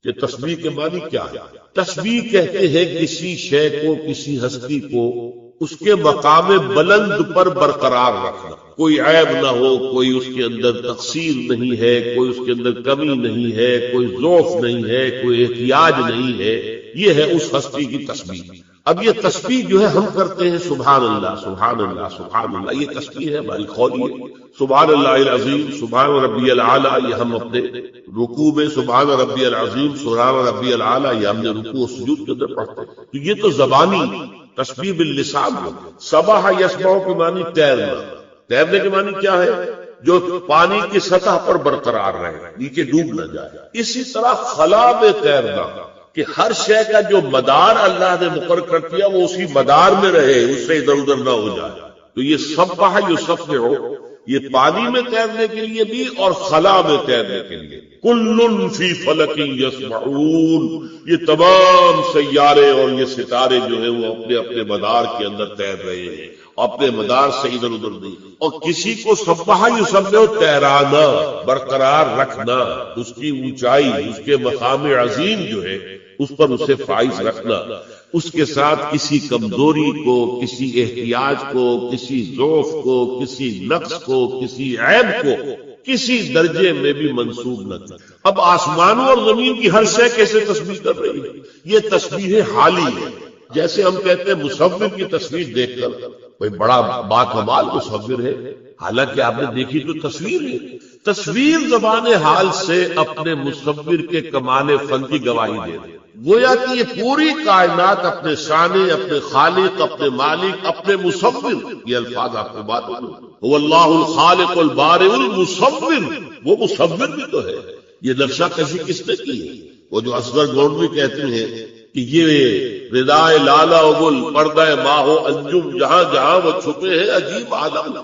کہ تسبیح کے معنی کیا ہے؟ تسبیح کہتے ہیں کسی شے کو، کسی ہستی کو اس کے مقام بلند پر برقرار رکھنا، کوئی عیب نہ ہو، کوئی اس کے اندر تقصیر نہیں ہے، کوئی اس کے اندر کمی نہیں ہے، کوئی ضعف نہیں ہے، کوئی احتیاج نہیں ہے، یہ ہے اس ہستی کی تسبیح۔ اب یہ تسبیح جو ہے ہم کرتے ہیں سبحان اللہ سبحان اللہ سبحان اللہ، یہ تسبیح ہے ہماری قولی ہے، سبحان اللہ العظیم سبحان ربی العالی، یہ ہم اپنے رکوع میں سبحان ربی العظیم سبحان ربی العالی یہ ہم نے رکوع و سجود کے اندر پڑھتے ہیں۔ تو یہ تو زبانی تسبیح باللسان ہے۔ سبح یسبح کے معنی تیرنا، تیرنے کے معنی کیا ہے؟ جو پانی کی سطح پر برقرار رہے، نیچے ڈوب نہ جائے۔ اسی طرح خلا میں تیرنا، کہ ہر شے کا جو مدار اللہ نے مقرر کر دیا وہ اسی مدار میں رہے، اس سے ادھر ادھر نہ ہو جائے۔ تو یہ سبح یسبح ہو، یہ پانی میں تیرنے کے لیے بھی اور خلا میں تیرنے کے لیے۔ کل فی فلک یسبحون، یہ تمام سیارے اور یہ ستارے جو ہیں وہ اپنے اپنے مدار کے اندر تیر رہے ہیں، اپنے مدار سے ادھر ادھر نہیں۔ اور کسی کو سبح یسبح تیرانا، برقرار رکھنا، اس کی اونچائی، اس کے مقام عظیم جو ہے اس پر اسے فائز رکھنا، اس کے ساتھ کسی کمزوری کو، کسی احتیاج کو، کسی ضعف کو، کسی نقص کو، کسی عیب کو کسی درجے میں بھی منسوب نہ کر۔ اب آسمانوں اور زمین کی ہر شے کیسے تسبیح کر رہی ہے؟ یہ تسبیح حالی ہے۔ جیسے ہم کہتے ہیں مصور کی تصویر دیکھ کر کوئی بڑا باکمال مصور ہے، حالانکہ آپ نے دیکھی تو تصویر ہے۔ تصویر زبان حال سے اپنے مصور کے کمال فن کی گواہی دے رہی ہے، گویا کہ یہ پوری کائنات اپنے شانے، اپنے خالق، اپنے مالک، اپنے مصور، یہ الفاظ آپ کو بات هو اللہ الخالق البارئ المصور، وہ مصور بھی تو ہے۔ یہ نقشہ کشی کس نے کی ہے؟ وہ جو اصغر گونڈوی کہتے ہیں کہ یہ ردائے لالا و گل، پردہ ماہ و انجم، جہاں جہاں وہ چھپے ہیں عجیب عالم۔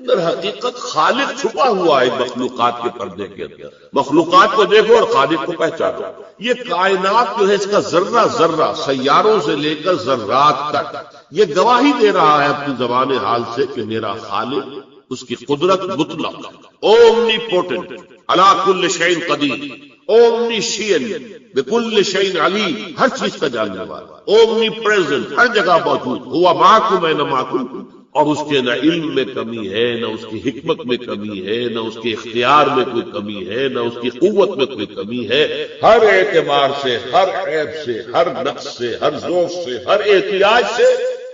در حقیقت خالق چھپا ہوا ہے مخلوقات کے پردے کے اندر، مخلوقات کو دیکھو اور خالق کو پہچانو۔ یہ کائنات جو ہے اس کا ذرہ ذرہ، سیاروں سے لے کر ذرات تک، یہ گواہی دے رہا ہے اپنی زبان حال سے کہ میرا خالق، اس کی قدرت مطلق، اومنی پوٹنٹ، علی کل شیء قدیر، اومنی شیئن، بکل شیء علیم، ہر چیز کا جاننے والا، اومنی پریزنٹ، ہر جگہ موجود، ہوا معکم اینما کنتم، اور اس کے نہ علم میں کمی ہے، نہ اس کی حکمت میں کمی ہے، نہ اس کے اختیار میں کوئی کمی ہے، نہ اس کی قوت میں کوئی کمی ہے۔ ہر اعتبار سے، ہر عیب سے، ہر نقص سے، ہر ضعف سے، ہر احتیاج سے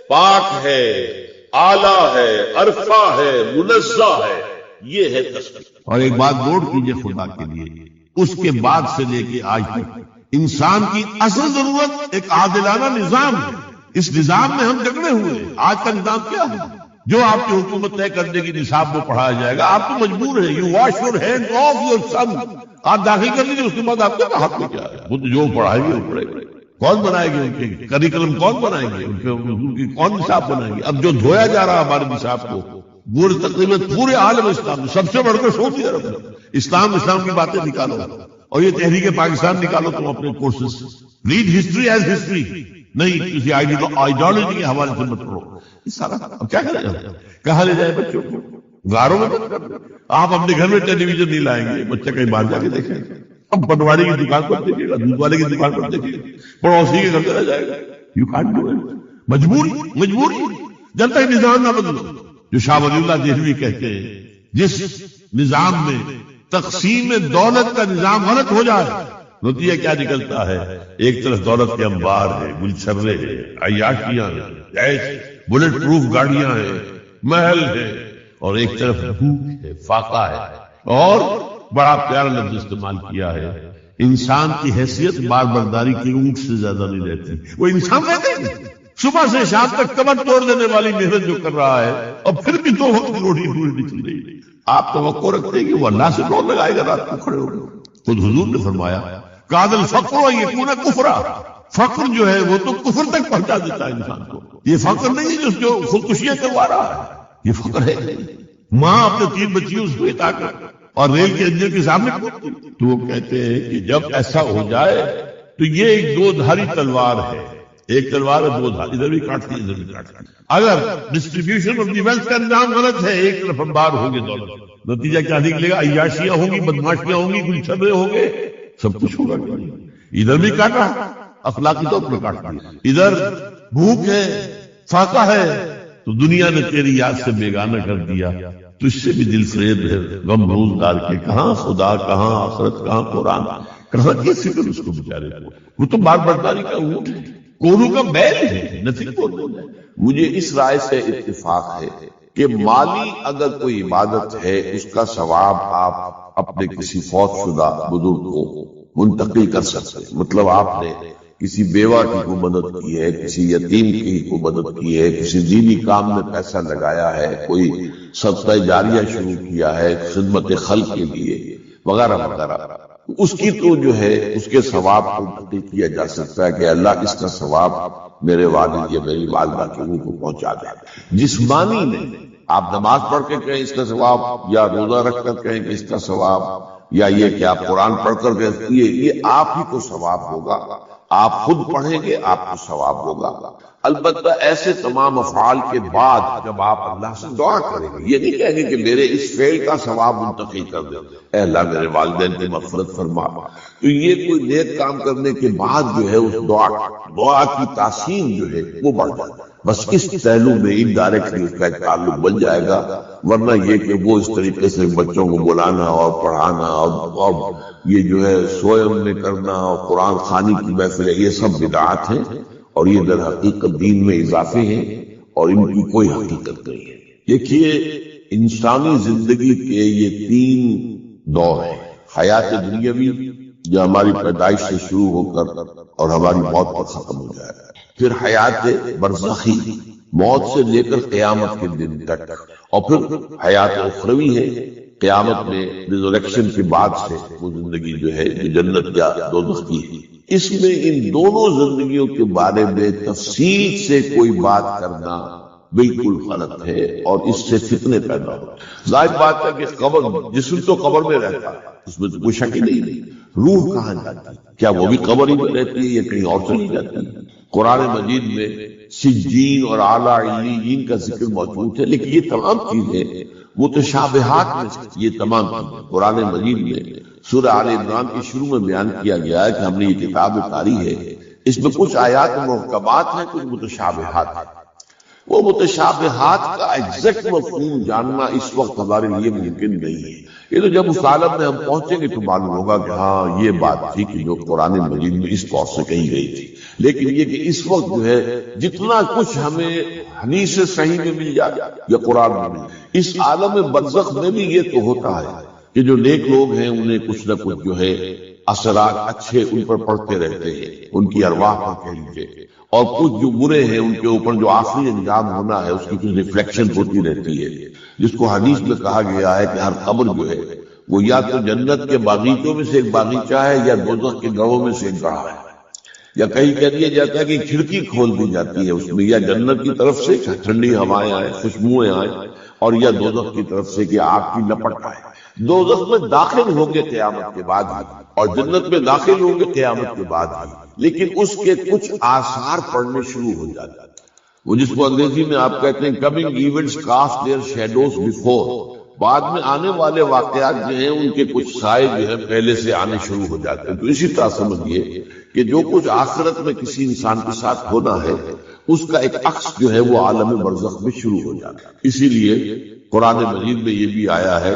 پاک ہے، اعلیٰ ہے، عرفہ ہے، منزہ ہے۔ یہ ہے تسبیح۔ اور ایک بات نوٹ کیجئے خدا کے لیے، اس کے بعد سے لے کے آج تک انسان کی اصل ضرورت ایک عادلانہ نظام ہے۔ اس نظام میں ہم جگڑے ہوئے ہیں۔ آج کا نظام کیا ہے؟ جو آپ کی حکومت طے کر دے گی نصاب میں پڑھایا جائے گا، آپ تو مجبور ہیں، you wash your hand of your son, آپ داخل کر لیجیے، اس کے بعد آپ کا حق میں کیا ہے؟ وہ تو جو پڑھائے گے وہ پڑھے گا۔ کون بنائے گے ان کے کریکلم؟ کون بنائیں گے ان کی؟ کون نصاب بنائیں گے؟ اب جو دھویا جا رہا ہمارے نصاب کو، وہ تقریباً پورے عالم اسلام میں سب سے بڑھ کر سعودی عرب میں اسلام کی باتیں نکالو، اور یہ تحریک پاکستان نکالو تم اپنے courses. Read history as history, نہیں کسی آئیڈیالوجی کے حوالے سے مت پڑھو۔ اس سارا اب کیا کریں؟ کہاں لے جائیں بچوں کو؟ غاروں میں بند کر دیں۔ آپ اپنے گھر میں ٹیلی ویژن نہیں لائیں گے، بچہ کہیں باہر جا کے دیکھیں گے، اب پٹواری کی دکان پر دیکھے گا، دودھ والے کی دکان پر دیکھے گا، پڑوسی کے گھر چلا جائے گا۔ یو کانٹ ڈو اٹ، مجبوری جب تک نظام نہ بدلو۔ جو شاہ ولی اللہ دہلوی کہتے ہیں، جس نظام میں تقسیم دولت کا نظام غلط ہو جائے، نتیجہ کیا نکلتا ہے؟ ایک طرف دولت کے انبار ہے، گلچھرے ہیں، عیاشیاں ہیں، بلٹ پروف گاڑیاں ہیں، محل ہے، اور ایک طرف بھوک ہے، فاقہ ہے۔ اور بڑا پیارا لفظ استعمال کیا ہے، انسان کی حیثیت بار برداری کی اونٹ سے زیادہ نہیں رہتی۔ وہ انسان رہتے ہیں صبح سے شام تک کمر توڑ دینے والی محنت جو کر رہا ہے، اور پھر بھی 2 وقت کی روٹی پوری نہیں چل رہی۔ آپ توقع رکھتے ہیں کہ وہ اللہ سے کون لگائے گا رات کو کھڑے ہو گئے؟ خود حضور نے فرمایا قاد الفقر و یکون کفرا، فقر جو ہے وہ تو کفر تک پہنچا دیتا ہے انسان کو۔ یہ فقر نہیں ہے جو خودکشیاں کروا رہا ہے، یہ فقر ہے۔ ماں اپنے 3 بچیوں سے اتا کر اور ریل کے انجن کے سامنے کھڑتی، تو وہ کہتے ہیں کہ جب ایسا ہو جائے تو یہ ایک 2 دھاری تلوار ہے، ایک تلوار ہے 2 دھار، ادھر بھی کاٹتی ادھر بھی کاٹتی۔ اگر ڈسٹریبیوشن آف دی ویلتھ کا نظام غلط ہے، ایک طرف انبار ہوں گے دولت، نتیجہ کیا نکلے گا؟ عیاشیاں ہوں گی، بدماشیاں ہوں گی، گلچھرے ہوں گے، سب کچھ ہوگا۔ ادھر بھی کاٹا، اخلاقی طور پر کاٹ دیا، ادھر بھوک ہے، فاقہ ہے، تو دنیا نے تیری یاد سے بیگانہ کر دیا، تو اس سے بھی دل فریب ہے غم روزگار کے، کہاں خدا، کہاں آخرت، کہاں قرآن، کہاں کی فکر اس کو بیچارے کو، وہ تو بار برداری کا اونٹ ہے، کونوں کا بیل ہے، نتھنگ مور۔ مجھے اس رائے سے اتفاق ہے کہ مالی اگر کوئی عبادت ہے اس کا ثواب آپ اپنے کسی فوت شدہ بزرگ کو منتقل کر سکتے ہیں۔ مطلب آپ نے کسی بیوہ کی کو مدد کی ہے، کسی یتیم کی کو مدد کی ہے، کسی دینی کام میں پیسہ لگایا ہے، کوئی صدقہ جاریہ شروع کیا ہے خدمت خلق کے لیے وغیرہ وغیرہ، اس کی تو جو ہے اس کے ثواب کو منتقل کیا جا سکتا ہے کہ اللہ اس کا ثواب میرے والد یا میری والدہ کے منہ کو پہنچا دے۔ جسمانی نہیں، آپ نماز پڑھ کے کہیں اس کا ثواب، یا روزہ رکھ کر کہیں کہ اس کا ثواب، یا یہ کہ آپ قرآن پڑھ کر کہیں یہ آپ ہی کو ثواب ہوگا، آپ خود پڑھیں گے آپ کو ثواب ہوگا۔ البتہ ایسے تمام افعال کے بعد جب آپ اللہ سے دعا کریں گے، یہ نہیں کہیں گے کہ میرے اس فعل کا ثواب منتقل کر دے، اے اللہ میرے والدین کی مغفرت فرما، تو یہ کوئی نیک کام کرنے کے بعد جو ہے اس دعا کی تاثیر جو ہے وہ بڑھ جائے گا، بس اس پہلو میں انڈائریکٹلی اس کا ایک تعلق بن جائے گا، ورنہ یہ کہ وہ اس طریقے سے بچوں کو بلانا اور پڑھانا اور یہ جو ہے سوئم میں کرنا اور قرآن خوانی کی محفل، یہ سب بدعات ہیں، اور یہ در حقیقت دین میں اضافے ہیں اور ان کی کوئی حقیقت نہیں ہے۔ دیکھیے انسانی زندگی کے یہ تین دور ہیں، حیات دنیاوی جو ہماری پیدائش سے شروع ہو کر اور ہماری موت پر ختم ہو جائے، پھر حیات برزخی موت سے لے کر قیامت کے دن تک، اور پھر حیات اخروی ہے قیامت میں ریزوریکشن کے بعد سے وہ زندگی جو ہے جو جنت یا دوزخ کی ہے۔ اس میں ان دونوں زندگیوں کے بارے میں تفصیل سے کوئی بات کرنا بالکل غلط ہے اور اس سے فتنے پیدا ہوتے۔ ظاہر بات ہے کہ قبر، جسم تو قبر میں رہتا ہے، اس میں تو کوئی شک ہی نہیں، روح کہاں جاتی ہے؟ کیا وہ بھی قبر ہی میں رہتی ہے یا کہیں اور چلی جاتی ہے؟ قرآن مجید میں سجین اور اعلیٰ علیین کا ذکر موجود ہے، لیکن یہ تمام چیزیں متشابہات میں سے یہ تمام چیزیں قرآن مجید میں سورہ آل عمران کے شروع میں بیان کیا گیا ہے کہ ہم نے یہ کتاب اتاری ہے، اس میں کچھ آیات محکمات ہیں، کچھ متشابہات ہیں۔ وہ متشابہات کا ایگزیکٹ مفہوم جاننا اس وقت ہمارے لیے ممکن نہیں ہے، یہ تو جب اس عالم میں ہم پہنچیں گے تو معلوم ہوگا کہ ہاں یہ بات تھی کہ جو قرآن مجید میں اس طور سے کہی گئی تھی، لیکن یہ کہ اس وقت جو ہے جتنا کچھ ہمیں حدیث صحیح میں مل جائے یا قرآن میں مل جائے، اس عالم برزخ میں بھی یہ تو ہوتا ہے کہ جو نیک لوگ ہیں انہیں کچھ نہ کچھ جو ہے اثرات اچھے ان پر پڑتے رہتے ہیں، ان کی ارواح پر کہہ لیجیے، اور کچھ جو برے ہیں ان کے اوپر جو آخری انجام ہونا ہے اس کی کچھ ریفلیکشن ہوتی رہتی ہے، جس کو حدیث میں کہا گیا ہے کہ ہر قبر جو ہے وہ یا تو جنت کے باغیچوں میں سے ایک باغیچہ ہے یا دوزخ کے گڑھوں میں سے ایک گڑھا ہے، یا کہیں کہہ دیا جاتا ہے کہ کھڑکی کھول دی جاتی ہے اس میں، یا جنت کی طرف سے ٹھنڈی ہوائیں آئیں، خوشبوئیں آئیں، اور یا دوزخ کی طرف سے کہ آگ کی لپٹ آئے۔ دوزخ میں داخل ہوں گے قیامت کے بعد ہی، اور جنت میں داخل ہوں گے قیامت کے بعد ہی، لیکن اس کے کچھ آثار پڑنے شروع ہو جاتے ہیں، وہ جس کو انگریزی میں آپ کہتے ہیں coming events cast their shadows before, بعد میں آنے والے واقعات جو ہیں ان کے کچھ سائے جو ہے پہلے سے آنے شروع ہو جاتے ہیں۔ تو اسی طرح سمجھیے کہ جو کچھ آخرت میں کسی انسان کے ساتھ ہونا ہے اس کا ایک عکس جو ہے وہ عالم برزخ میں شروع ہو جاتا ہے۔ اسی لیے قرآن مجید میں یہ بھی آیا ہے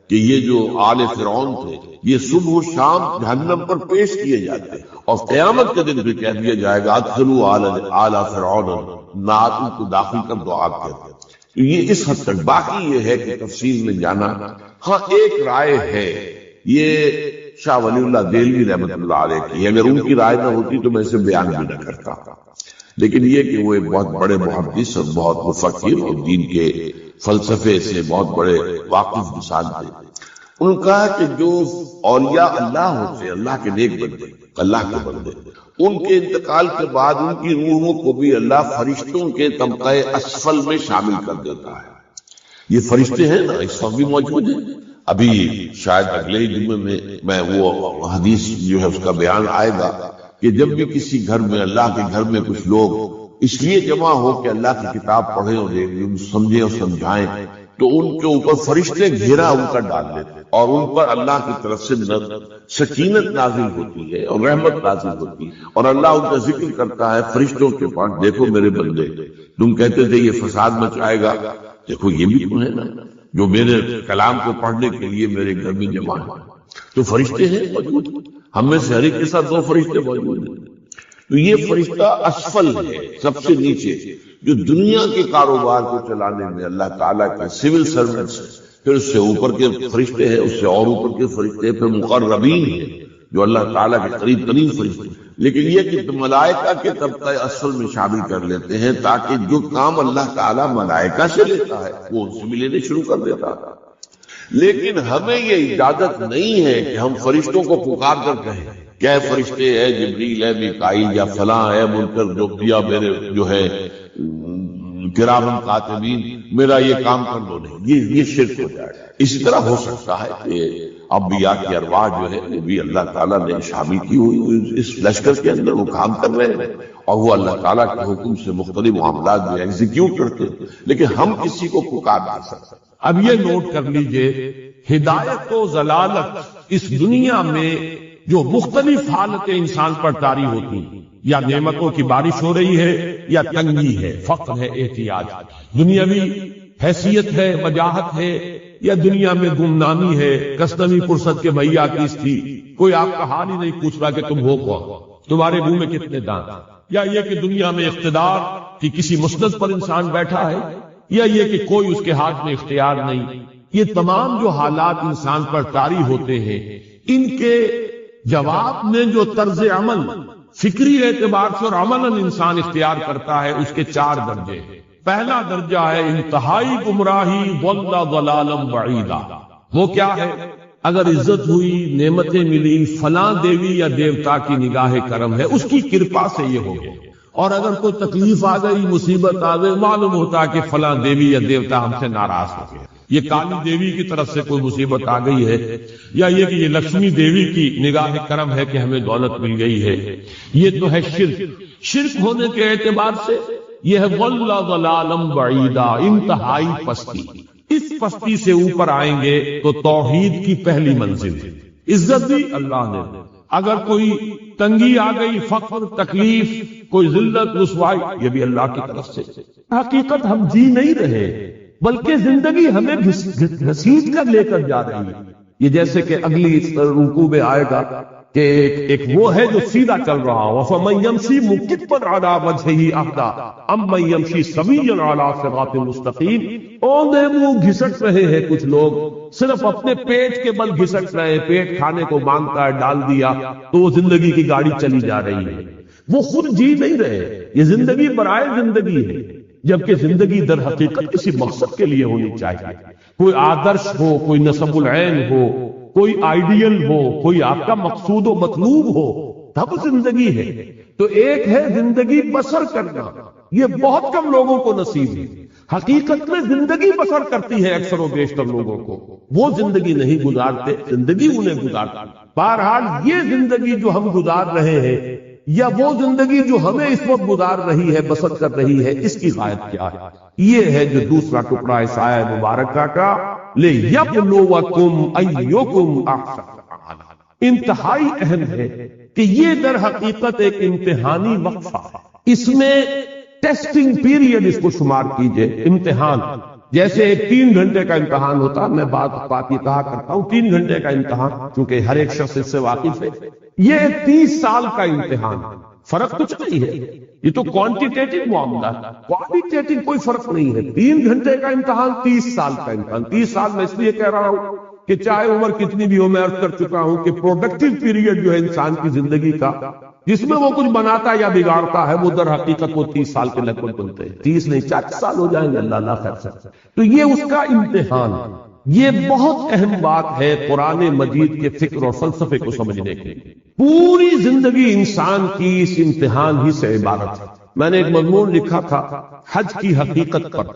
کہ یہ جو آل فرعون تھے یہ صبح و شام جہنم پر پیش کیے جاتے ہیں، اور قیامت کے دن بھی کہہ دیا جائے گا ادخلوا آل فرعون نار، ان کو داخل کر دو آگ کے اندر۔ تو یہ اس حد تک، باقی یہ ہے کہ تفصیل میں جانا، ہاں ایک رائے ہے، یہ شاہ ولی اللہ دہلوی رحمۃ اللہ علیہ کی، اگر ان کی رائے نہ ہوتی تو میں اسے بیان بھی نہ کرتا، لیکن یہ کہ وہ ایک بہت بڑے محدث اور بہت مفکر اور دین کے فلسفے سے بہت بڑے واقف انسان تھے، انہوں نے کہا کہ جو اولیاء اللہ ہوتے، اللہ کے نیک بندے، اللہ کے بندے، ان کے انتقال کے بعد ان کی روحوں کو بھی اللہ فرشتوں کے طبقہ اسفل میں شامل کر دیتا ہے۔ یہ فرشتے ہیں نا اس وقت بھی موجود ہیں، ابھی شاید اگلے ہی جمعے میں وہ حدیث جو ہے اس کا بیان آئے گا کہ جب بھی کسی گھر میں، اللہ کے گھر میں کچھ لوگ اس لیے جمع ہو کہ اللہ کی کتاب پڑھیں اور سمجھیں اور سمجھائیں تو ان کے اوپر فرشتے گھیرا ان کا ڈال لیتے اور ان پر اللہ کی طرف سے سکینت نازل ہوتی ہے اور رحمت نازل ہوتی ہے، اور اللہ ان کا ذکر کرتا ہے فرشتوں کے پاس، دیکھو میرے بندے، تم کہتے تھے یہ فساد مچائے گا، دیکھو یہ بھی تو ہے نا جو میرے کلام کو پڑھنے کے لیے میرے گھر میں جمع ہے۔ تو فرشتے ہیں موجود، ہم میں سے ہر ایک کے ساتھ 2 فرشتے موجود ہیں۔ تو یہ فرشتہ اسفل ہے، سب سے نیچے، جو دنیا کے کاروبار کو چلانے میں اللہ تعالیٰ کے سول سرونٹس، پھر اس سے اوپر کے فرشتے ہیں، اس سے اور اوپر کے فرشتے، پھر مقربین ہیں جو اللہ تعالیٰ کے قریب ترین فرشتے، لیکن یہ کہ ملائکہ کے طبقہ اسفل میں شامل کر لیتے ہیں تاکہ جو کام اللہ تعالیٰ ملائکہ سے لیتا ہے وہ ان سے بھی لینے شروع کر دیتا ہے۔ لیکن ہمیں یہ اجازت نہیں ہے کہ ہم فرشتوں کو پکار کر کہیں کہ اے فرشتے، اے جبریل، اے میکائیل، یا فلاں، اے منکر، جو کیا میرے جو ہے کرامن کاتبین، میرا یہ کام کر دو، نہیں، یہ شرک ہو جائے۔ اسی طرح ہو سکتا ہے کہ انبیاء کی ارواح جو ہے وہ بھی اللہ تعالیٰ نے شامل کی ہوئی اس لشکر کے اندر، وہ کام کر رہے ہیں اور وہ اللہ تعالیٰ کے حکم سے مختلف معاملات جو ایگزیکیوٹ کرتے ہیں، لیکن ہم کسی کو پکار نہیں سکتے۔ اب یہ نوٹ کر لیجئے، ہدایت و ضلالت اس دنیا میں جو مختلف حالتیں انسان پر طاری ہوتی ہیں، یا نعمتوں کی بارش ہو رہی ہے، یا تنگی ہے، فقر ہے، احتیاج، دنیاوی حیثیت ہے، وجاہت ہے، یا دنیا میں گمنامی ہے، کسنوی فرصت کے بھیا کس تھی، کوئی آپ کا حال ہی نہیں پوچھ رہا کہ تم ہو کون، تمہارے منہ میں کتنے دانت، یا یہ کہ دنیا میں اقتدار کی کسی مسند پر انسان بیٹھا ہے، یا یہ کہ کوئی اس کے ہاتھ میں اختیار نہیں۔ یہ تمام جو حالات انسان پر طاری ہوتے ہیں، ان کے جواب میں جو طرز عمل فکری اعتبار سے اور عملاً انسان اختیار کرتا ہے، اس کے 4 درجے ہیں۔ پہلا درجہ ہے انتہائی گمراہی ضل ضلالا بعیدا۔ وہ کیا ہے؟ اگر عزت ہوئی، نعمتیں ملی، فلاں دیوی یا دیوتا کی نگاہ کرم ہے، اس کی کرپا سے یہ ہو گیا، اور اگر کوئی تکلیف آ گئی، مصیبت آ گئی، معلوم ہوتا ہے کہ فلاں دیوی یا دیوتا ہم سے ناراض ہو گیا، یہ کالی دیوی کی طرف سے کوئی مصیبت آ گئی ہے، یا یہ کہ یہ لکشمی دیوی کی نگاہ کرم ہے کہ ہمیں دولت مل گئی ہے۔ یہ تو ہے شرک۔ شرک ہونے کے اعتبار سے یہ ہے ضل ضلالا بعیدا، انتہائی پستی۔ اس پستی سے اوپر آئیں گے تو توحید کی پہلی منزل ہے۔ عزت بھی اللہ نے، اگر کوئی تنگی آ گئی، فقر، تکلیف، کوئی ذلت، رسوائی، یہ بھی اللہ کی طرف سے۔ حقیقت ہم جی نہیں رہے، بلکہ زندگی ہمیں گھسیٹ کر لے کر جا رہی ہے۔ یہ جیسے کہ اگلی رکوع میں آئے گا کہ ایک وہ ہے جو سیدھا چل رہا ہو، فَمَن يَمْشِي مُكِبًّا عَلَى وَجْهِهِ أَهْدَىٰ أَمَّن يَمْشِي سَوِيًّا عَلَى صِرَاطٍ مُسْتَقِيمٍ۔ اوندے منہ گھسٹ رہے ہیں کچھ لوگ، صرف اپنے پیٹ کے بل گھسٹ رہے ہیں، پیٹ کھانے کو مانگتا ہے، ڈال دیا تو وہ زندگی کی گاڑی چلی جا رہی ہے، وہ خود جی نہیں رہے۔ یہ زندگی برائے زندگی ہے، جبکہ زندگی در حقیقت کسی مقصد کے لیے ہونی چاہیے، کوئی آدرش ہو، کوئی نصب العین ہو، کوئی آئیڈیل ہو، کوئی آپ کا مقصود و مطلوب ہو، تب زندگی ہے۔ تو ایک ہے زندگی بسر کرنا، یہ بہت کم لوگوں کو نصیب ہے۔ حقیقت میں زندگی بسر کرتی ہے اکثر و بیشتر لوگوں کو، وہ زندگی نہیں گزارتے، زندگی انہیں گزارتی۔ بہرحال یہ زندگی جو ہم گزار رہے ہیں، یا وہ زندگی جو ہمیں اس وقت گزار رہی ہے، بسر کر رہی ہے، اس کی غایت کیا ہے؟ یہ ہے جو دوسرا ٹکڑا اس آیہ مبارکہ کا، لِيَبْلُوَكُمْ أَيُّكُمْ أَحْسَنُ عَمَلًا۔ انتہائی اہم ہے کہ یہ در حقیقت ایک امتحانی وقفہ ہے، اس میں ٹیسٹنگ پیریڈ اس کو شمار کیجئے، امتحان۔ جیسے ایک 3 گھنٹے کا امتحان ہوتا ہے، میں بات یہ کہا کرتا ہوں 3 گھنٹے کا امتحان، چونکہ ہر ایک شخص اس سے واقف ہے۔ یہ 30 سال کا امتحان، فرق کچھ نہیں ہے، یہ تو کوانٹیٹیٹو معاملہ ہے، کوالٹیٹیو کوئی فرق نہیں ہے۔ 3 گھنٹے کا امتحان، 30 سال کا امتحان۔ 30 سال میں اس لیے کہہ رہا ہوں کہ چاہے عمر کتنی بھی ہو، میں عرض کر چکا ہوں کہ پروڈکٹیو پیریڈ جو ہے انسان کی زندگی کا، جس میں وہ کچھ بناتا یا بگاڑتا ہے، وہ در حقیقت وہ 30 سال کے لگ بھگ بنتے ہیں۔ 30 نہیں 40 سال ہو جائیں گے، اللہ خیر سے۔ تو یہ اس کا امتحان، یہ بہت اہم بات ہے قرآن مجید کے فکر اور فلسفے کو سمجھنے کے لیے۔ پوری زندگی انسان کی اس امتحان ہی سے عبارت ہے۔ میں نے ایک مضمون لکھا تھا حج کی حقیقت پر،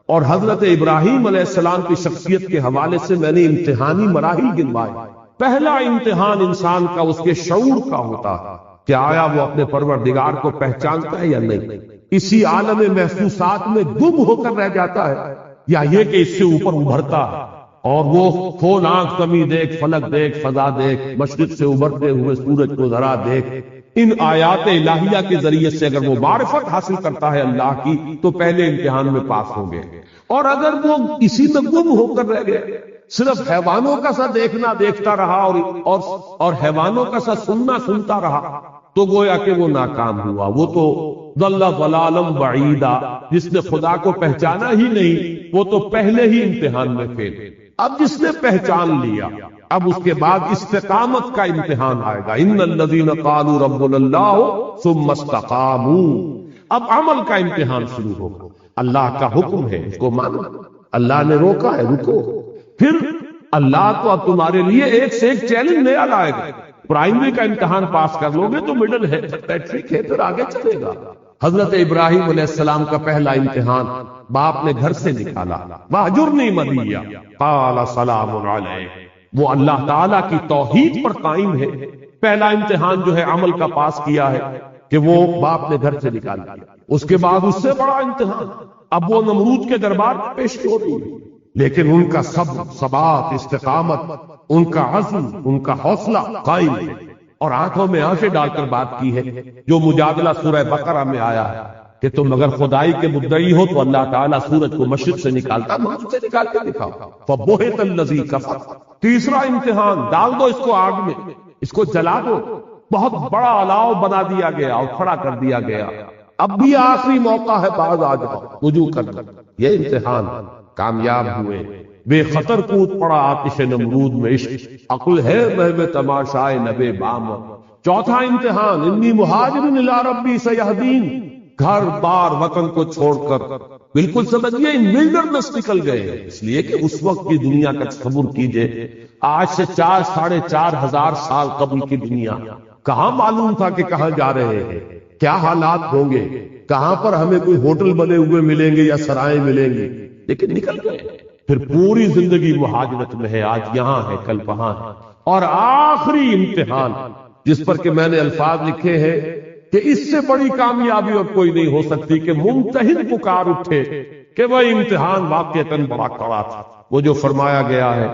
اور حضرت ابراہیم علیہ السلام کی شخصیت کے حوالے سے میں نے امتحانی مراحل گنوائے۔ پہلا امتحان انسان کا اس کے شعور کا ہوتا ہے کہ آیا وہ اپنے پروردگار کو پہچانتا ہے یا نہیں، اسی عالم محسوسات میں گم ہو کر رہ جاتا ہے، یا یہ کہ اس سے اوپر ابھرتا ہے، اور وہ کھول آنکھ زمیں دیکھ، فلک دیکھ، فضا دیکھ، مشرق سے ابھرتے ہوئے سورج کو ذرا دیکھ۔ ان آیات الہیہ کے ذریعے سے اگر وہ معرفت حاصل کرتا ہے اللہ کی تو پہلے امتحان میں پاس ہوں گے، اور اگر وہ اسی میں گم ہو کر رہ گئے، صرف حیوانوں کا سا دیکھنا دیکھتا رہا اور حیوانوں کا سا سننا سنتا رہا، تو گویا کہ وہ ناکام ہوا۔ وہ تو ضل ضلالا بعیدا، جس نے خدا کو پہچانا ہی نہیں وہ تو پہلے ہی امتحان میں فیل۔ اب جس نے پہچان لیا، اب اس کے بعد استقامت کا امتحان آئے گا۔ ان الذین قالوا ربنا اللہ ثم استقاموا، اب عمل کا امتحان شروع ہوگا۔ اللہ کا حکم ہے، اس کو مانو، اللہ نے روکا ہے، رکو۔ پھر اللہ تو اب تمہارے لیے ایک سے ایک چیلنج نیا لائے گا۔ پرائمری کا امتحان پاس کر لو گے تو مڈل ہے، میٹرک ہے، پھر آگے چلے گا۔ حضرت ابراہیم علیہ السلام کا پہلا امتحان باپ نے گھر سے نکالا، واہجرنی ملیہ قال سلام علیہ، وہ اللہ تعالیٰ کی توحید پر قائم ہے۔ پہلا امتحان جو ہے عمل کا پاس کیا ہے کہ وہ باپ نے گھر سے نکال دیا۔ اس کے بعد اس سے بڑا امتحان، اب وہ نمرود کے دربار میں پیش ہو رہی ہے، لیکن ان کا صبر، ثبات، استقامت، ان کا عزم، ان کا حوصلہ قائم ہے، اور آنکھوں میں آنسیں ڈال کر بات کی ہے جو مجادلہ سورہ بقرہ میں آیا ہے کہ تم اگر خدائی کے مدعی ہو تو اللہ تعالیٰ سورج کو مشرق سے نکالتا، مغرب سے نکال کے دکھاؤ۔ فبہت الذی کفر، تیسرا امتحان، ڈال دو اس کو آگ میں، اس کو جلا دو۔ بہت بڑا الاؤ بنا دیا گیا اور کھڑا کر دیا گیا، اب بھی آخری موقع ہے، باز آ جاؤ، رجوع کر دو۔ یہ امتحان، کامیاب ہوئے، بے خطر کود پڑا آتش نمرود میں عشق، عقل ہے محو تماشائے نبے بام۔ چوتھا امتحان، انی مہاجر الی ربی سیہدین، گھر بار وطن کو چھوڑ کر بالکل سمجھیے ان ولڈرنس نکل گئے، اس لیے کہ اس وقت کی دنیا کا تصور کیجئے، آج سے 4,500 سال قبل کی دنیا، کہاں معلوم تھا کہ کہاں جا رہے ہیں، کیا حالات ہوں گے، کہاں پر ہمیں کوئی ہوٹل بنے ہوئے ملیں گے یا سرائیں ملیں گی، لیکن نکل گئے۔ پھر پوری زندگی مہاجرت میں ہے، آج یہاں ہے، کل وہاں ہے، اور آخری امتحان جس پر کہ میں نے الفاظ لکھے ہیں کہ اس سے بڑی کامیابی اور کوئی نہیں ہو سکتی کہ ممتحن پکار اٹھے کہ وہ امتحان واقعتاً بڑا کڑا تھا۔ وہ جو فرمایا گیا ہے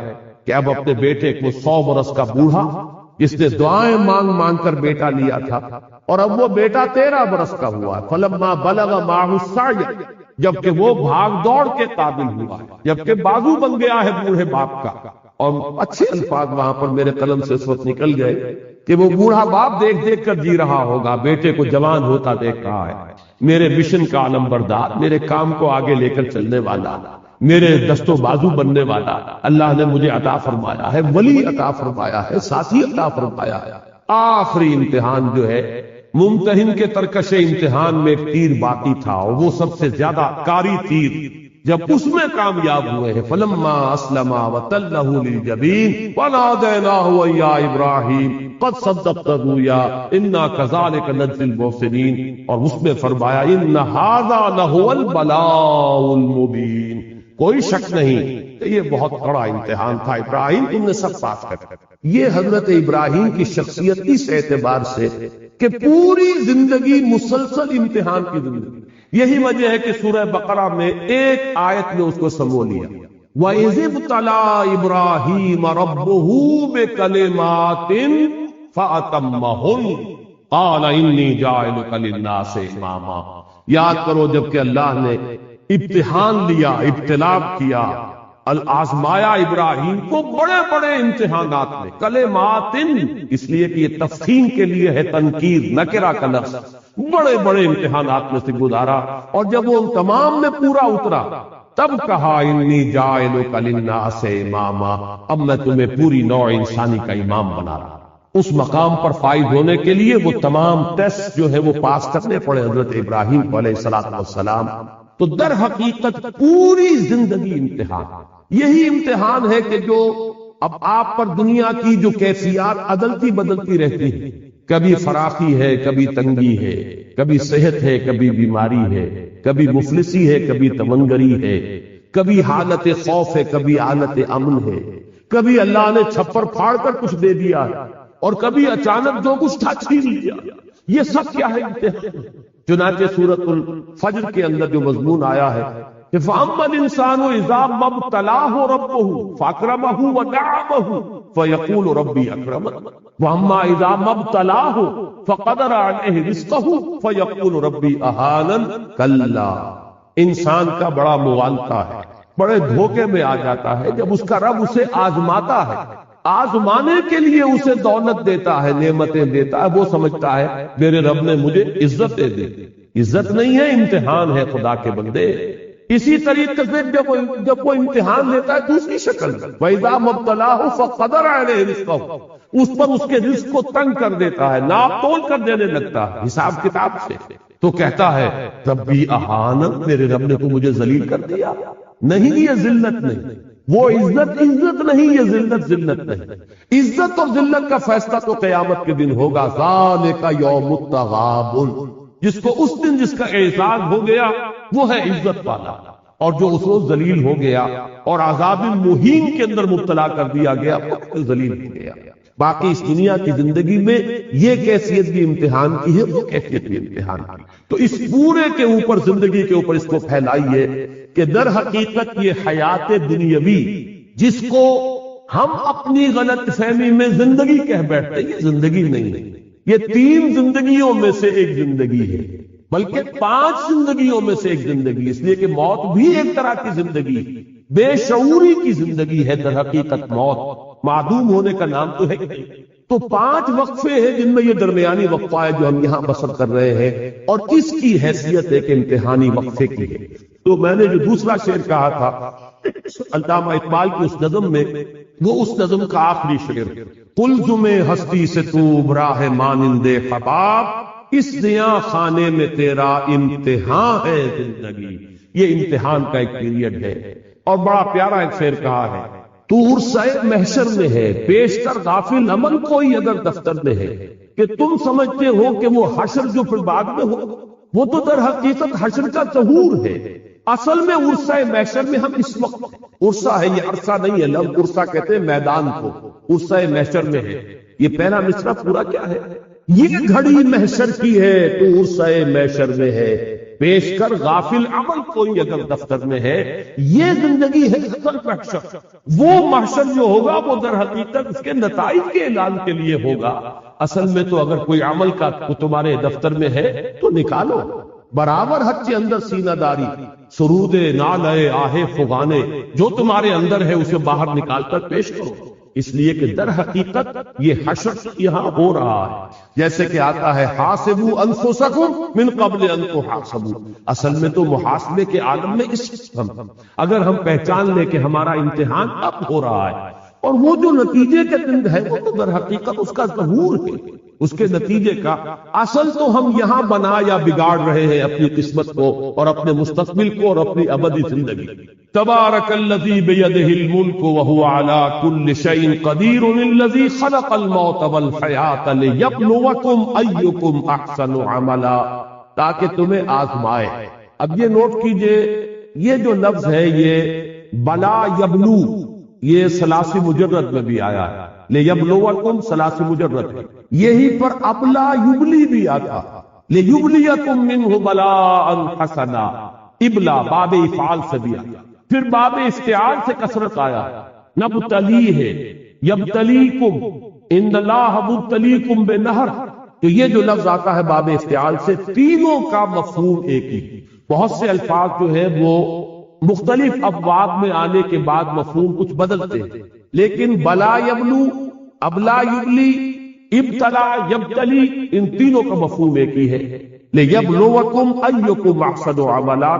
کہ اب اپنے بیٹے کو 100 برس کا بوڑھا جس نے دعائیں مانگ مانگ کر بیٹا لیا تھا، اور اب وہ بیٹا 13 برس کا ہوا ہے، فلما بلغ معه السعی، جبکہ وہ بھاگ دوڑ کے قابل ہوا ہے، جبکہ بازو بن گیا ہے بوڑھے باپ کا۔ اور اچھے الفاظ وہاں پر میرے قلم سے اس وقت نکل گئے کہ وہ بوڑھا باپ دیکھ دیکھ کر جی رہا ہوگا، بیٹے کو جوان ہوتا دیکھ رہا ہے، میرے مشن کا علمبردار، میرے کام کو آگے لے کر چلنے والا، میرے دست و بازو بننے والا اللہ نے مجھے عطا فرمایا ہے، ولی عطا فرمایا ہے، ساتھی عطا فرمایا ہے۔ آخری امتحان جو ہے، ممتحن کے ترکش امتحان میں ایک تیر باقی تھا، اور وہ سب سے زیادہ کاری تیر، جب اس میں کامیاب ہوئے ہیں، فلما اسلما وتلہ للجبین ونادیناہ یا ابراہیم قد صدقت الرؤیا انا کذالک نجزی المحسنین، اور اس میں فرمایا ان ھذا لہو البلاء المبین۔ کوئی شک نہیں کہ یہ بہت بڑا امتحان تھا، ابراہیم تم نے سب پاس کر۔ یہ حضرت ابراہیم کی شخصیت اس اعتبار سے کہ پوری زندگی مسلسل امتحان کی زندگی، یہی وجہ ہے کہ سورہ بقرہ میں ایک آیت میں اس کو سمو لیا، وَإِذِ ابْتَلَىٰ إِبْرَاهِيمَ رَبُّهُ بِكَلِمَاتٍ فَأَتَمَّهُنَّ قَالَ إِنِّي جَاعِلُكَ لِلنَّاسِ إِمَامًا۔ یاد کرو جب کہ اللہ نے امتحان لیا، ابتلا کیا، آزمایا ابراہیم کو بڑے بڑے امتحانات میں، کلمات، اس لیے کہ یہ تفخیم کے لیے ہے، تنکیر، نکرہ کا لفظ، بڑے بڑے امتحانات میں سے گزارا، اور جب وہ تمام میں پورا اترا تب کہا انی جاعلک للناس اماما، اب میں تمہیں پوری نوع انسانی کا امام بنا رہا۔ اس مقام پر فائز ہونے کے لیے وہ تمام ٹیسٹ جو ہے وہ پاس کرنے پڑے حضرت ابراہیم کو علیہ السلام۔ تو در حقیقت پوری زندگی امتحان، یہی امتحان ہے کہ جو اب آپ پر دنیا کی جو کیفیات عدلتی بدلتی رہتی ہیں، کبھی فراخی ہے، کبھی تنگی ہے، کبھی صحت ہے، کبھی بیماری ہے، کبھی مفلسی ہے، کبھی تمنگری ہے، کبھی حالت خوف ہے، کبھی حالت امن ہے، کبھی اللہ نے چھپر پھاڑ کر کچھ دے دیا ہے، اور کبھی اچانک جو کچھ تھا چھین لیا۔ یہ سب کیا ہے؟ امتحان۔ چنانچہ سورۃ الفجر کے اندر جو مضمون آیا ہے کہ فَأَمَّا الْإِنسَانُ إِذَا مَا ابْتَلَاهُ رَبُّهُ فَأَكْرَمَهُ وَنَعَّمَهُ فَيَقُولُ رَبِّي أَكْرَمَنِ وَأَمَّا إِذَا مَا ابْتَلَاهُ فَقَدَرَ عَلَيْهِ رِزْقَهُ فَيَقُولُ رَبِّي أَهَانَنِ کَلَّا انسان کا بڑا مغالطہ ہے، بڑے دھوکے میں آ جاتا ہے جب اس کا رب اسے آزماتا ہے، آزمانے کے لیے اسے دولت دیتا ہے، نعمتیں دیتا ہے، وہ سمجھتا ہے میرے رب نے مجھے عزت دے دی۔ عزت نہیں ہے، امتحان ہے خدا کے بندے۔ اسی طریقے سے جب وہ امتحان لیتا ہے دوسری شکل میں وَإِذَا مَبْتَلَاهُ فَقَدَرَ عَلَيْهِ رِزْقَهُ، اس پر اس کے رزق کو تنگ کر دیتا ہے، ناپ تول کر دینے لگتا ہے حساب کتاب سے، تو کہتا ہے ربی اہانت، میرے رب نے تو مجھے ذلیل کر دیا۔ نہیں، یہ ذلت نہیں، وہ عزت نہیں، یہ ذلت نہیں۔ عزت اور ذلت کا فیصلہ تو قیامت کے دن ہوگا۔ ذالک یوم التغابن، جس کو اس دن جس کا اعزاز ہو گیا وہ ہے عزت والا، اور جو اس روز ذلیل ہو گیا اور عذاب مہین کے اندر مبتلا کر دیا گیا وہ ذلیل ہو گیا۔ باقی اس دنیا کی زندگی میں یہ کیفیت بھی امتحان کی ہے، وہ کیفیت بھی امتحان کی، تو اس پورے کے اوپر، زندگی کے اوپر اس کو پھیلائیے کہ در حقیقت یہ حیات دنیاوی جس کو ہم اپنی غلط فہمی میں زندگی کہہ بیٹھتے ہیں، یہ زندگی نہیں ہے، یہ 3 زندگیوں میں سے ایک زندگی ہے، بلکہ 5 زندگیوں میں سے ایک زندگی، اس لیے کہ موت بھی ایک طرح کی زندگی، بے شعوری کی زندگی ہے در حقیقت موت، معدوم ہونے کا نام تو ہے نہیں۔ تو 5 وقفے ہیں جن میں یہ درمیانی وقفہ ہے جو ہم یہاں بسر کر رہے ہیں، اور اس کی حیثیت ایک امتحانی وقفے کی ہے۔ تو میں نے جو دوسرا شعر کہا تھا علامہ اقبال کی اس نظم میں، وہ اس نظم کا آخری شعر، قلزم ہستی سے تو براہ مانند خباب، اس زیاں خانے میں تیرا امتحان ہے زندگی۔ یہ امتحان کا ایک پیریڈ ہے، اور بڑا پیارا ایک شعر کہا ہے، تو عرصہ محشر میں ہے پیش کر غافل عمل کوئی اگر دفتر میں ہے، کہ تم سمجھتے ہو کہ وہ حشر جو پھر بعد میں ہو، وہ تو در حقیقت حشر کا ظہور ہے۔ اصل میں عرصہ محشر میں ہم اس وقت، عرصہ ہے یہ عرصہ نہیں ہے، لفظ عرصہ کہتے ہیں میدان کو، عرصہ محشر میں ہے۔ یہ پہلا مصرع پورا کیا ہے؟ یہ گھڑی محشر کی ہے تو عرصہ محشر میں ہے، پیش کر غافل عمل کوئی اگر دفتر میں ہے۔ یہ زندگی ہے اصل محشر، وہ محشر جو ہوگا وہ در حقیقت اس کے نتائج کے اعلان کے لیے ہوگا۔ اصل میں تو اگر کوئی عمل کا تمہارے دفتر میں ہے تو نکالو، برابر حق کے اندر سینہ داری، سرود نالے آہے فغانے، جو تمہارے اندر ہے اسے باہر نکال کر پیش کرو، اس لیے کہ در حقیقت یہ حشر یہاں ہو رہا ہے۔ جیسے کہ آتا ہے حاسبوا انفسکم من قبل ان تحاسبوا، اصل میں تو محاسبے کے عالم میں اس اگر ہم پہچان لیں کہ ہمارا امتحان اب ہو رہا ہے، اور وہ جو نتیجے کے دن ہے وہ تو در حقیقت اس کا ظہور ہے، اس کے نتیجے کا۔ اصل تو ہم یہاں بنا یا بگاڑ رہے ہیں اپنی قسمت کو اور اپنے مستقبل کو اور اپنی ابدی زندگی۔ تبارک الذی بیدہ الملک وہو علی کل شیء قدیر الذی خلق الموت والحیاۃ لیبلوکم ایکم احسن عملا، تاکہ تمہیں آزمائے۔ اب یہ نوٹ کیجئے، یہ جو لفظ ہے یہ بلا یبلو، یہ ثلاثی مجرد میں بھی آیا ہے، لیبلوکم ثلاثی مجرد ہے، یہی پر ابلا یبلی بھی آتا، لیبلیکم منہ بلاء حسنا، ابلا باب افعال سے بھی آیا، پھر باب افتعال سے کثرت آیا، نبتلی ہے، یبتلیکم، ان اللہ مبتلیکم بنہر، تو یہ جو لفظ آتا ہے باب افتعال سے، تینوں کا مفہوم ایک ہی۔ بہت سے الفاظ جو ہے وہ مختلف ابواب میں آنے کے بعد مفہوم کچھ بدلتے ہیں، لیکن بلا یبلو، ابلا یبلی، ابتلا یبتلی، ان تینوں کا مفہوم ایک ہی ہے۔ لیبلوکم ایکم احسن عملا،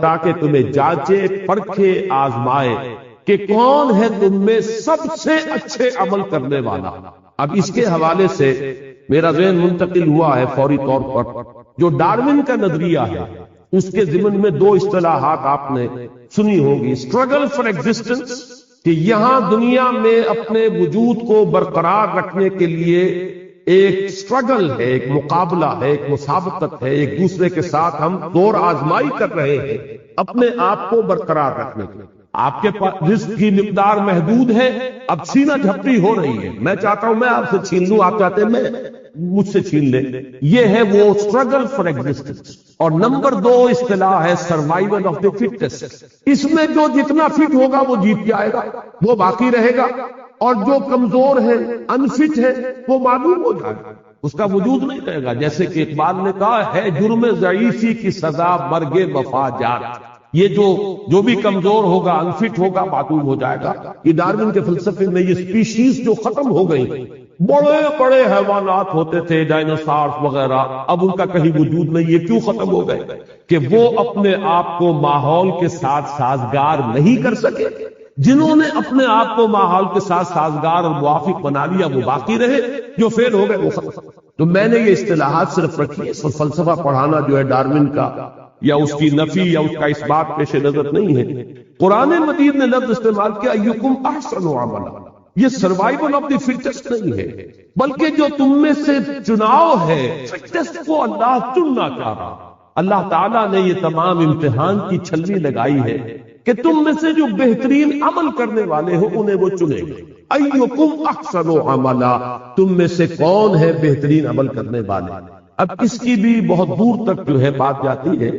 تاکہ تمہیں جانچے، پرکھے، آزمائے کہ کون ہے تم میں سب سے اچھے عمل کرنے والا۔ اب اس کے حوالے سے میرا ذہن منتقل ہوا ہے فوری طور پر، جو ڈارون کا نظریہ ہے، اس کے ضمن میں 2 اصطلاحات آپ نے سنی ہوگی، اسٹرگل فار ایگزسٹنس، کہ یہاں دنیا میں اپنے وجود کو برقرار رکھنے کے لیے ایک اسٹرگل ہے، ایک مقابلہ ہے، ایک مسابقت ہے، ایک دوسرے کے ساتھ ہم دور آزمائی کر رہے ہیں اپنے آپ کو برقرار رکھنے کے لیے۔ آپ کے پاس رزق کی مقدار محدود ہے، اب سینہ جھپٹی ہو رہی ہے، میں چاہتا ہوں میں آپ سے چھین لوں، آپ چاہتے ہیں مجھ سے چھین لے، یہ ہے وہ اسٹرگل فار ایگزسٹنس۔ اور نمبر 2 اصطلاح ہے سروائیول آف دی فٹسٹ، اس میں جو جتنا فٹ ہوگا وہ جیت جائے گا، وہ باقی رہے گا، اور جو کمزور ہے انفٹ ہے وہ معلوم ہو جائے گا، اس کا وجود نہیں رہے گا۔ جیسے کہ اقبال نے کہا ہے جرم ضعیفی کی سزا مرگ مفاجات، یہ جو بھی کمزور ہوگا انفٹ ہوگا معلوم ہو جائے گا۔ یہ ڈارون کے فلسفے میں یہ سپیشیز جو ختم ہو گئی، بڑے بڑے حیوانات ہوتے تھے ڈائناسورز وغیرہ، اب ان کا کہیں وجود نہیں، یہ کیوں ختم ہو گئے؟ کہ وہ اپنے آپ کو ماحول کے ساتھ سازگار نہیں کر سکے۔ جنہوں نے اپنے آپ کو ماحول کے ساتھ سازگار اور موافق بنا لیا وہ باقی رہے، جو فیل ہو گئے وہ ختم۔ تو میں نے یہ اصطلاحات صرف رکھی ہے، اس فلسفہ پڑھانا جو ہے ڈارون کا یا اس کی نفی یا اس کا اس بات پیش نظر نہیں ہے۔ قرآن مجید نے لفظ استعمال کیا ایکم احسن عملا، یہ سروائیول آف دی فٹسٹ نہیں ہے، بلکہ جو تم میں سے چناؤ ہے فٹسٹ کو اللہ چننا چاہ رہا۔ اللہ تعالیٰ نے یہ تمام امتحان کی چھلنی لگائی ہے کہ تم میں سے جو بہترین عمل کرنے والے ہو انہیں وہ چنے گے۔ ایکم احسن عملا، تم میں سے کون ہے بہترین عمل کرنے والے؟ اب اس کی بھی بہت دور تک جو ہے بات جاتی ہے۔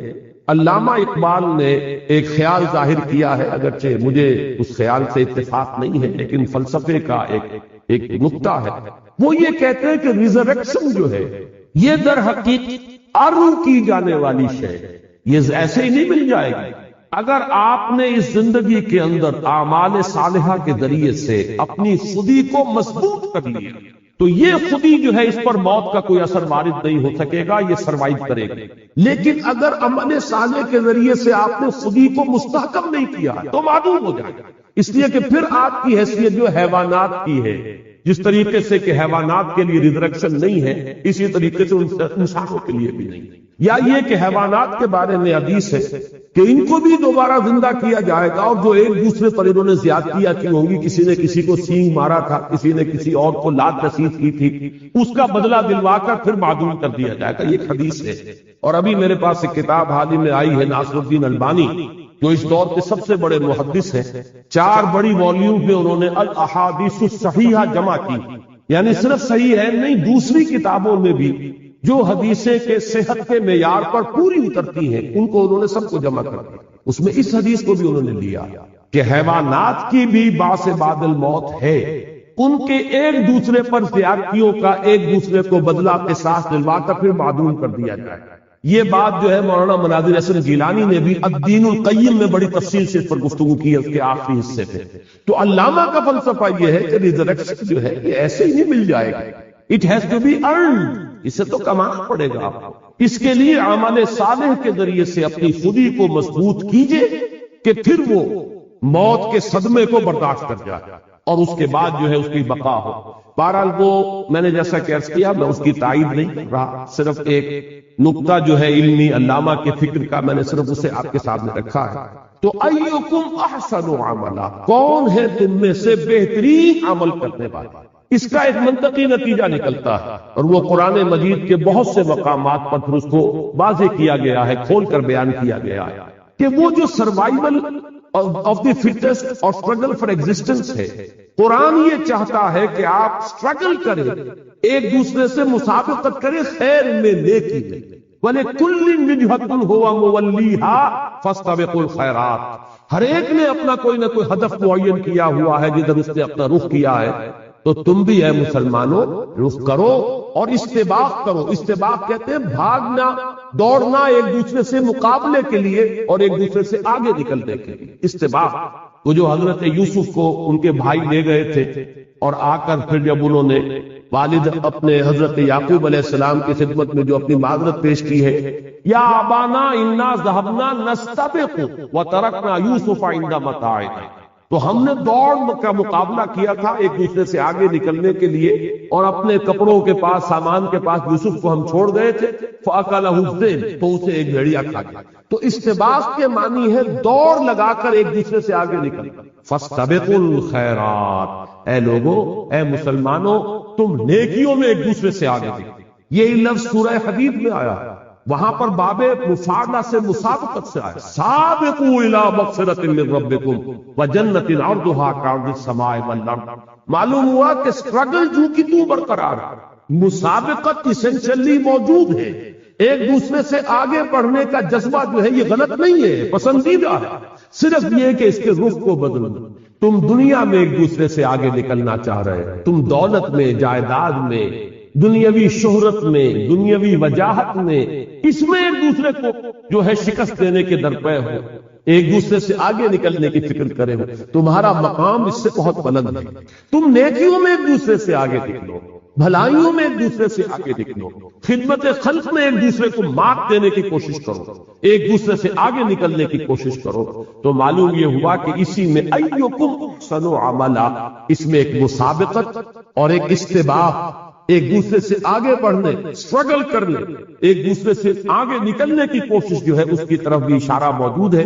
علامہ اقبال نے ایک خیال ظاہر کیا ہے، اگرچہ مجھے اس خیال سے اتفاق نہیں ہے، لیکن فلسفے کا ایک نقطہ ہے۔ وہ یہ کہتے ہیں کہ ریزریکشن جو ہے یہ در حقیقت عرض کی جانے والی شے، یہ ایسے ہی نہیں مل جائے گی۔ اگر آپ نے اس زندگی کے اندر اعمال صالحہ کے ذریعے سے اپنی خودی کو مضبوط کر لیا تو یہ خودی جو ہے اس پر موت کا کوئی اثر وارد نہیں ہو سکے گا، یہ سروائیو کرے گا۔ لیکن اگر عمل صالح کے ذریعے سے آپ نے خودی کو مستحکم نہیں کیا تو معدوم ہو جائے گا، اس لیے کہ پھر آپ کی حیثیت جو حیوانات کی ہے، جس طریقے سے کہ حیوانات کے لیے ریزریکشن نہیں ہے اسی طریقے سے انسانوں کے لیے بھی نہیں۔ یا یہ کہ حیوانات کے بارے میں حدیث ہے کہ ان کو بھی دوبارہ زندہ کیا جائے گا، اور جو ایک دوسرے پر انہوں نے زیادتیاں کی ہوں گی، کسی نے کسی کو سینگ مارا تھا، کسی نے کسی اور کو لات نصیب کی تھی، اس کا بدلہ دلوا کر پھر معدوم کر دیا جائے گا، یہ حدیث ہے۔ اور ابھی میرے پاس ایک کتاب حال ہی میں آئی ہے، ناصر الدین البانی جو اس دور کے سب سے بڑے محدث ہیں، 4 بڑی والیوم میں انہوں نے الاحادیث الصحیحہ جمع کی، یعنی صرف صحیح ہے نہیں، دوسری کتابوں میں بھی جو حدیثیں کے صحت کے معیار پر پوری اترتی ہیں ان کو انہوں نے سب کو جمع کر دیا۔ اس میں اس حدیث کو بھی انہوں نے لیا کہ حیوانات کی بھی باعث بعد الموت ہے، ان کے ایک دوسرے پر زیادتیوں کا ایک دوسرے کو بدلہ قصاص دلوا کر پھر معدوم کر دیا جائے۔ یہ بات جو ہے مولانا مناظر حسن گیلانی نے بھی الدین القیم میں بڑی تفصیل سے اس پر گفتگو کی ہے، اس کے آخری حصے پہ۔ تو علامہ کا فلسفہ یہ ہے کہ ریزریکشن جو ہے یہ ایسے ہی نہیں مل جائے گا، it has to be earned, اسے تو کمانا پڑے گا آپ کو۔ اس کے لیے عمل صالح کے ذریعے سے اپنی خودی کو مضبوط کیجئے کہ پھر وہ موت کے صدمے کو برداشت کر جائے اور اس کے بعد جو ہے اس کی بقا ہو۔ بہرحال وہ میں نے جیسا کہ عرض کیا، میں اس کی تائید نہیں کر رہا، صرف ایک نقطہ جو ہے علمی علامہ کے فکر کا میں نے صرف اسے آپ کے سامنے رکھا ہے۔ تو ایکم احسن عملا، کون ہے تم میں سے بہترین عمل کرنے والا؟ اس کا ایک منطقی نتیجہ نکلتا ہے، اور وہ قرآن مجید کے بہت سے مقامات پر پھر اس کو واضح کیا گیا ہے، کھول کر بیان کیا گیا ہے کہ وہ جو سروائیول آف دی فٹسٹ اور اسٹرگل فار ایگزسٹنس ہے، قرآن یہ چاہتا ہے کہ آپ اسٹرگل کریں، ایک دوسرے سے مسابقت کریں خیر میں، نیکی میں، وَلِكُلٍّ وِجْهَةٌ هُوَ مُوَلِّيهَا فَاسْتَبِقُوا الْخَيْرَاتِ، ہر ایک نے اپنا کوئی نہ کوئی ہدف معین کیا ہوا ہے جدھر اس نے اپنا رخ کیا ہے، تو تم بھی اے مسلمانوں رخ کرو اور استباق کرو۔ استباق کہتے ہیں بھاگنا، دوڑنا ایک دوسرے سے مقابلے کے لیے اور ایک دوسرے سے آگے نکلنے کے لیے، استباق۔ وہ جو حضرت یوسف کو ان کے بھائی لے گئے تھے اور آ کر پھر جب انہوں نے والد اپنے حضرت یعقوب علیہ السلام کی خدمت میں جو اپنی معذرت پیش کی ہے، یا ابانا انا ذهبنا نستبق وترکنا یوسف عند متاعنا، تو ہم نے دوڑ کا مقابلہ کیا تھا ایک دوسرے سے آگے نکلنے کے لیے، اور اپنے کپڑوں کے پاس، سامان کے پاس یوسف کو ہم چھوڑ گئے تھے، فَأَكَلَهُ الذِّئْبُ، تو اسے ایک بھیڑیا کھا گیا۔ تو استباق کے معنی ہے دوڑ لگا کر ایک دوسرے سے آگے نکلنا۔ فَاسْتَبِقُوا الْخَيْرَاتِ، اے لوگوں، اے مسلمانوں، تم نیکیوں میں ایک دوسرے سے آگے نکلو۔ یہی لفظ سورہ حدید میں آیا، وہاں پر باب مفاعلہ سے مسابقت سے آیا، سابقوا الی مغفرۃ من ربکم وجنۃ عرضھا کعرض السماء والارض۔ معلوم ہوا کہ اسٹرگل جو کی تو برقرار ہے، مسابقت اسینشلی موجود ہے، ایک دوسرے سے آگے بڑھنے کا جذبہ جو ہے یہ غلط نہیں ہے، پسندیدہ ہے، صرف یہ کہ اس کے رخ کو بدل دو۔ تم دنیا میں ایک دوسرے سے آگے نکلنا چاہ رہے ہو، تم دولت میں، جائیداد میں، دنیاوی شہرت میں، دنیاوی وجاہت میں، اس میں ایک دوسرے کو جو ہے شکست دینے کے درپے ہو، ایک دوسرے سے آگے نکلنے کی فکر کرے ہو، تمہارا مقام اس سے بہت بلند ہے۔ تم نیکیوں میں ایک دوسرے سے آگے نکلو، بھلائیوں میں ایک دوسرے سے آگے نکلو، خدمت خلق میں ایک دوسرے کو مات دینے کی کوشش کرو، ایک دوسرے سے آگے نکلنے کی کوشش کرو، تو معلوم یہ ہوا کہ اسی میں ایکم احسن عملا، اس میں ایک مسابقت اور ایک استباق، ایک دوسرے سے آگے بڑھنے، اسٹرگل کرنے، ایک دوسرے سے آگے نکلنے کی کوشش جو ہے اس کی طرف بھی اشارہ موجود ہے۔